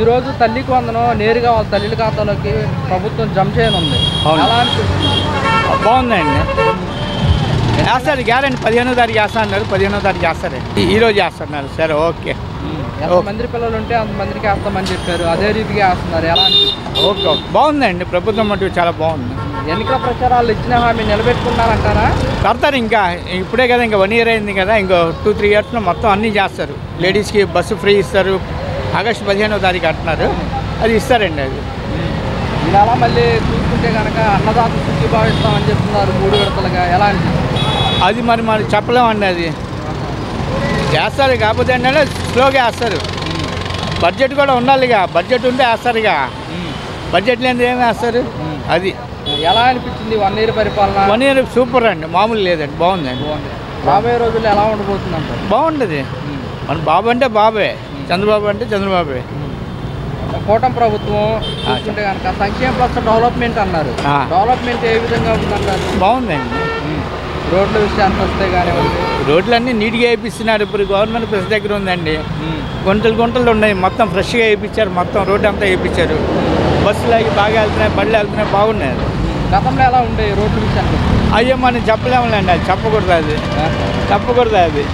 ఈరోజు తల్లికి వందనం నేరుగా వాళ్ళ తల్లిల ఖాతాలోకి ప్రభుత్వం జమ చేయనుంది. ఎలా అనిపిస్తుంది? బాగుందండి. వేస్తారు గ్యారెంటీ 15వ తారీఖు వేస్తా అన్నారు. 15వ తారీఖు వేస్తారండి. ఈరోజు వేస్తున్నారు. సరే ఓకే. ఎంతమంది పిల్లలు ఉంటే అంతమందికి వేస్తామని చెప్పారు. అదే రీతిగా వేస్తున్నారు. ఎలా అనిపిస్తుంది? ఓకే ఓకే బాగుందండి. ప్రభుత్వం మటుకు చాలా బాగుంది. ఎన్నికల ప్రచారాలు ఇచ్చిన హామీ నిలబెట్టుకున్నారంటారా? కడతారు ఇంకా ఇప్పుడే కదా, ఇంకా 1 ఇయర్ అయింది కదా, ఇంకో 2-3 ఇయర్స్లో మొత్తం అన్నీ చేస్తారు. లేడీస్కి బస్సు ఫ్రీ ఇస్తారు. ఆగస్టు 15వ తారీఖు అంటున్నారు. అది ఇస్తారండి. అది ఇది అలా మళ్ళీ చూసుకుంటే కనుక అన్నదాత సుఖీ భావిస్తామని చెప్తున్నారు 3 విడతలుగా. ఎలా అనిపిస్తుంది? అది మరి చెప్పలేమండి. అది చేస్తారు కాకపోతే ఏంటంటే స్లోగా వేస్తారు. బడ్జెట్ కూడా ఉండాలిగా. బడ్జెట్ ఉంటే వేస్తారుగా. బడ్జెట్ లేనిది ఏమి వేస్తారు? అది ఎలా అనిపించింది 1 ఇయర్ పరిపాలన? 1 ఇయర్ సూపర్ అండి. మామూలు లేదండి. బాగుందండి. రాబోయే రోజుల్లో ఎలా ఉండబోతుంది అంటారు? బాగుంటుంది. మన బాబు అంటే బాబే, చంద్రబాబు అంటే చంద్రబాబే. కూటమి ప్రభుత్వం చూసుకుంటే కనుక సంక్షేమ ప్లస్ డెవలప్మెంట్ అన్నారు. డెవలప్మెంట్ ఏ విధంగా ఉందన్నారు? బాగుందండి. రోడ్ల విషయానికి వస్తే కానివ్వండి, రోడ్లన్నీ నీట్గా వేయిస్తున్నారు. ఇప్పుడు గవర్నమెంట్ ప్రెస్ దగ్గర ఉందండి. గుంటలు ఉన్నాయి. మొత్తం ఫ్రెష్గా వేయించారు. మొత్తం రోడ్డు అంతా వేయించారు. బస్సులు అవి బాగా వెళ్తున్నాయి, బళ్ళు వెళ్తున్నాయి, బాగున్నాయి. గతంలో ఎలా ఉండేవి రోడ్ల విషయానికి? అయ్యో మనం చెప్పలేములేండి. అది చెప్పకూడదు. అది